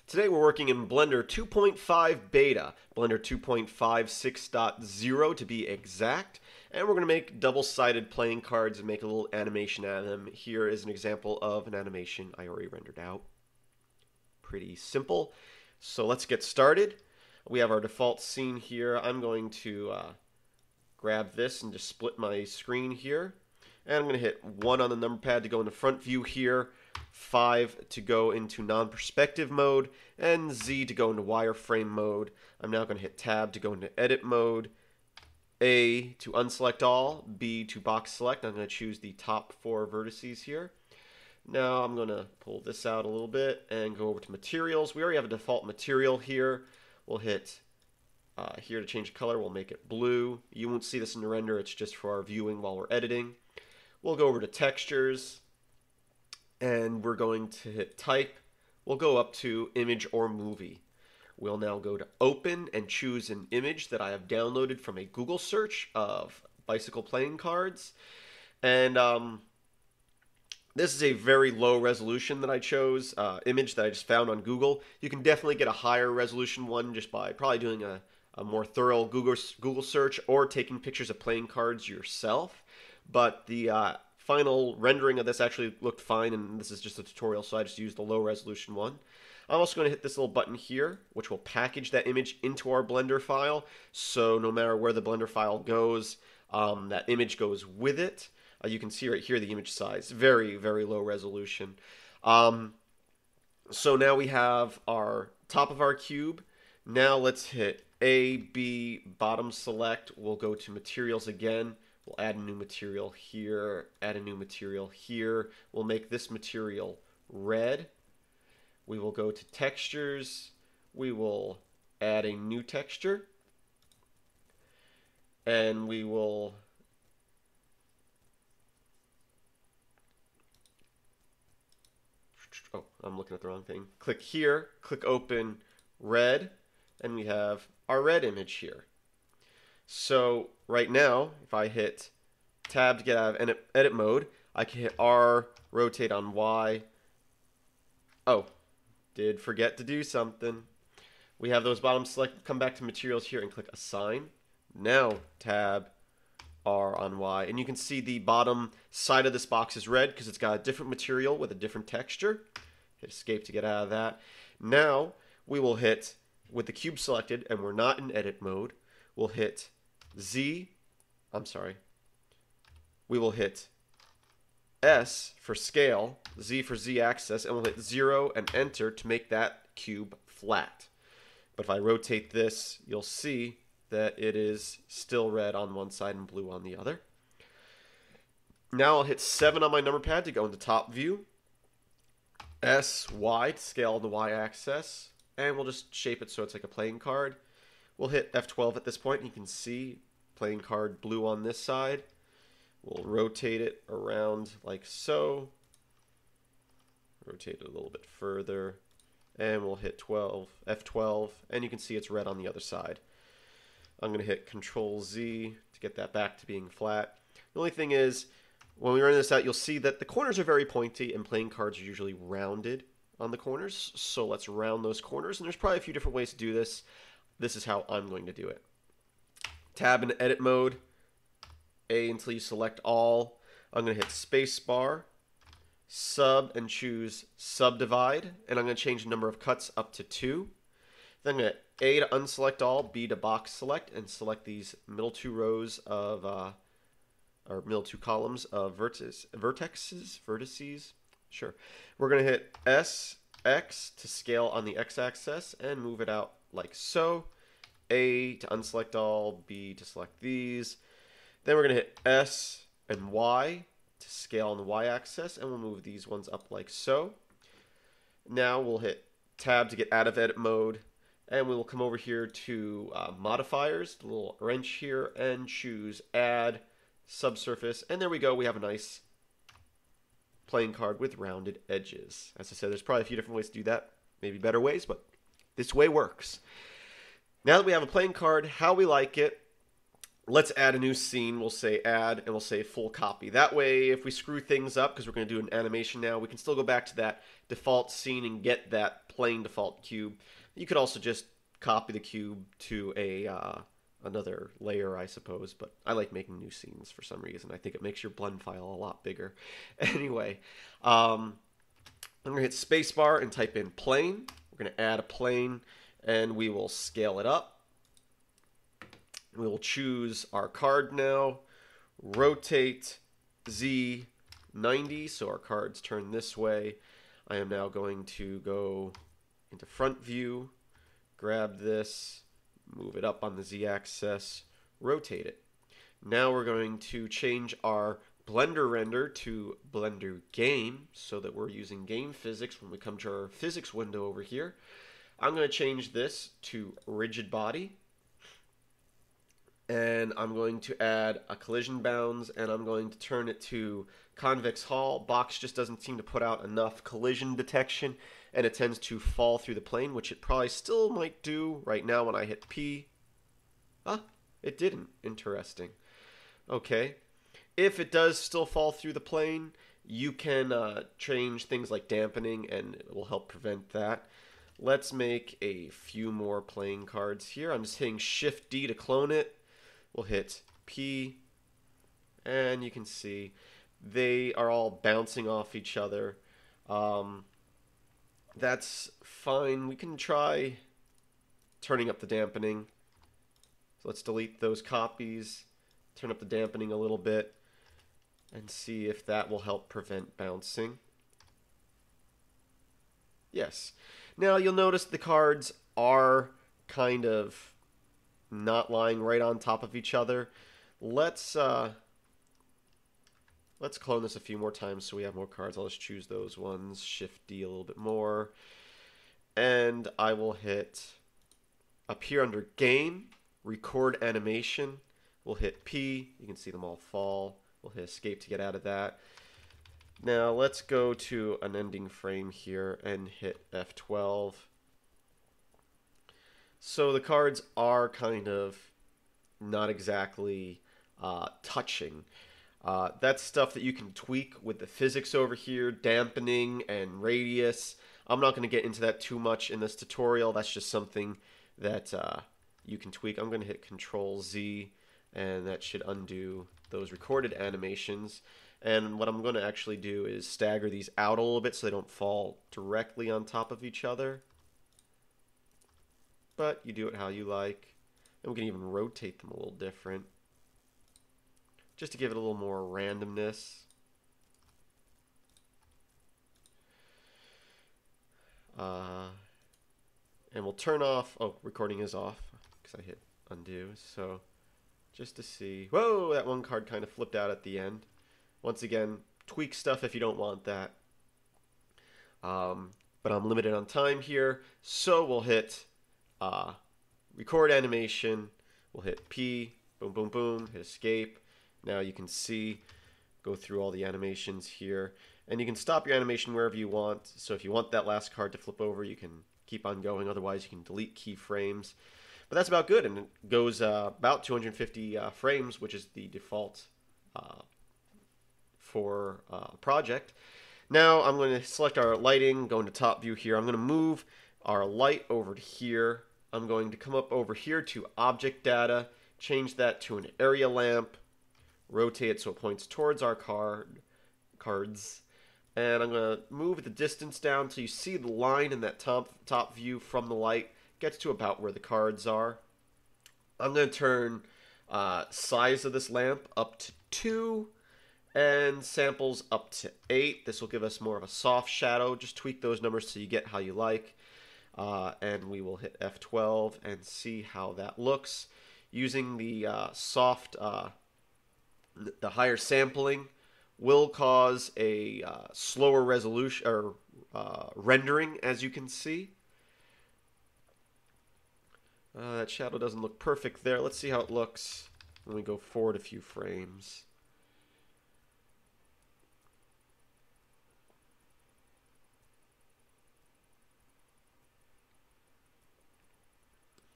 Today we're working in Blender 2.5 Beta, Blender 2.56.0 to be exact, and we're going to make double-sided playing cards and make a little animation out of them. Here is an example of an animation I already rendered out. Pretty simple. So let's get started. We have our default scene here. I'm going to grab this and just split my screen here. And I'm going to hit 1 on the number pad to go into front view here, 5 to go into non-perspective mode, and Z to go into wireframe mode. I'm now going to hit Tab to go into edit mode, A to unselect all, B to box select. I'm going to choose the top 4 vertices here. Now I'm going to pull this out a little bit and go over to materials. We already have a default material here. We'll hit here to change color. We'll make it blue. You won't see this in the render. It's just for our viewing while we're editing. We'll go over to textures, and we're going to hit type. We'll go up to image or movie. We'll now go to open and choose an image that I have downloaded from a Google search of bicycle playing cards. And this is a very low resolution that I chose, image that I just found on Google. You can definitely get a higher resolution one just by probably doing a more thorough Google search or taking pictures of playing cards yourself. But the final rendering of this actually looked fine, and this is just a tutorial, so I just used the low resolution one. I'm also going to hit this little button here, which will package that image into our Blender file, so no matter where the Blender file goes, that image goes with it. You can see right here the image size, very, very low resolution. So now we have our top of our cube. Now let's hit A, B, bottom select. We'll go to materials again. We'll add a new material here, add a new material here. We'll make this material red. We will go to textures. We will add a new texture. And we will oh, I'm looking at the wrong thing. Click here, click open red, and we have our red image here. So right now, if I hit Tab to get out of edit mode, I can hit R, rotate on Y. Oh, did forget to do something. We have those bottom select, come back to materials here and click assign. Now Tab, R on Y, and you can see the bottom side of this box is red because it's got a different material with a different texture. Hit escape to get out of that. Now we will hit, with the cube selected and we're not in edit mode, we'll hit we will hit S for scale, Z for Z axis, and we'll hit 0 and enter to make that cube flat. But if I rotate this, you'll see that it is still red on one side and blue on the other. Now I'll hit 7 on my number pad to go into top view. S, Y to scale on the Y axis. And we'll just shape it so it's like a playing card. We'll hit F12 at this point, and you can see playing card blue on this side. We'll rotate it around like so. Rotate it a little bit further. And we'll hit F12, and you can see it's red on the other side. I'm going to hit Control Z to get that back to being flat. The only thing is, when we run this out, you'll see that the corners are very pointy, and playing cards are usually rounded on the corners. So let's round those corners, and there's probably a few different ways to do this. This is how I'm going to do it. Tab in edit mode, A until you select all. I'm going to hit spacebar, sub, and choose subdivide, and I'm going to change the number of cuts up to 2. Then I'm going to A to unselect all, B to box select, and select these middle 2 rows of, or middle 2 columns of vertices. Sure. We're going to hit S, X to scale on the X-axis and move it out like so. A to unselect all, B to select these. Then we're going to hit S and Y to scale on the Y-axis, and we'll move these ones up like so. Now we'll hit Tab to get out of edit mode, and we will come over here to modifiers, the little wrench here, and choose Add Subsurface, and there we go. We have a nice playing card with rounded edges. As I said, there's probably a few different ways to do that, maybe better ways, but this way works. Now that we have a playing card, how we like it, let's add a new scene. We'll say add, and we'll say full copy. That way, if we screw things up, because we're going to do an animation now, we can still go back to that default scene and get that plain default cube. You could also just copy the cube to another layer, I suppose, but I like making new scenes for some reason. I think it makes your blend file a lot bigger. Anyway, I'm going to hit spacebar and type in plane. We're going to add a plane, and we will scale it up. We will choose our card now, rotate Z 90, so our cards turn this way. I am now going to go into front view, grab this, move it up on the Z-axis, rotate it. Now we're going to change our Blender render to Blender game so that we're using game physics when we come to our physics window over here. I'm going to change this to rigid body. And I'm going to add a collision bounds, and I'm going to turn it to convex hull. Box just doesn't seem to put out enough collision detection, and it tends to fall through the plane, which it probably still might do right now when I hit P. Ah, it didn't. Interesting. Okay. If it does still fall through the plane, you can change things like dampening, and it will help prevent that. Let's make a few more playing cards here. I'm just hitting Shift D to clone it. We'll hit P, and you can see they are all bouncing off each other. That's fine. We can try turning up the dampening. So let's delete those copies, turn up the dampening a little bit, and see if that will help prevent bouncing. Yes. Now you'll notice the cards are kind of not lying right on top of each other. Let's clone this a few more times so we have more cards. I'll just choose those ones, Shift D a little bit more, and I will hit up here under game, record animation. We'll hit P. You can see them all fall. We'll hit escape to get out of that. Now let's go to an ending frame here and hit F12. So the cards are kind of not exactly touching. That's stuff that you can tweak with the physics over here, dampening and radius. I'm not going to get into that too much in this tutorial. That's just something that you can tweak. I'm going to hit Control Z, and that should undo those recorded animations. And what I'm going to actually do is stagger these out a little bit so they don't fall directly on top of each other. But you do it how you like. And we can even rotate them a little different, just to give it a little more randomness. And we'll turn off, oh, recording is off, because I hit undo. So just to see, whoa, that one card kind of flipped out at the end. Once again, tweak stuff if you don't want that. But I'm limited on time here, so we'll hit record animation. We'll hit P, boom, boom, boom, hit escape. Now you can see, go through all the animations here. And you can stop your animation wherever you want. So if you want that last card to flip over, you can keep on going. Otherwise, you can delete keyframes. But that's about good, and it goes about 250 frames, which is the default for a project. Now I'm going to select our lighting, go into top view here. I'm going to move our light over to here. I'm going to come up over here to object data, change that to an area lamp, rotate it so it points towards our cards. And I'm going to move the distance down until you see the line in that top view from the light gets to about where the cards are. I'm going to turn size of this lamp up to 2 and samples up to 8. This will give us more of a soft shadow. Just tweak those numbers so you get how you like. And we will hit F12 and see how that looks. Using the the higher sampling will cause a slower resolution or rendering, as you can see. That shadow doesn't look perfect there. Let's see how it looks when we go forward a few frames.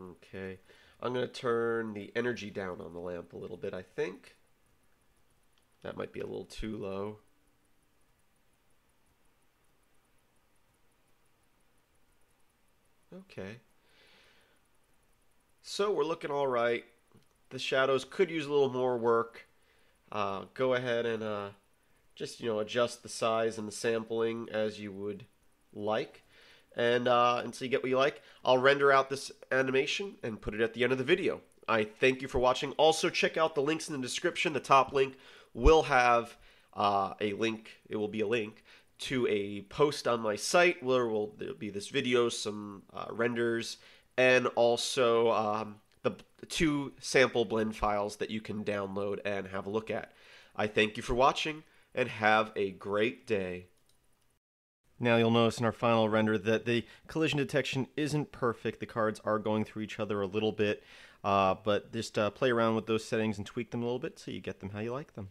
Okay. I'm going to turn the energy down on the lamp a little bit, I think. That might be a little too low. Okay. So we're looking all right. The shadows could use a little more work. Go ahead and just adjust the size and the sampling as you would like, and until you get what you like, I'll render out this animation and put it at the end of the video. I thank you for watching. Also, check out the links in the description. The top link will have a link. It will be a link to a post on my site where there'll be this video, some renders, and also the two sample blend files that you can download and have a look at. I thank you for watching, and have a great day. Now you'll notice in our final render that the collision detection isn't perfect. The cards are going through each other a little bit, but just play around with those settings and tweak them a little bit so you get them how you like them.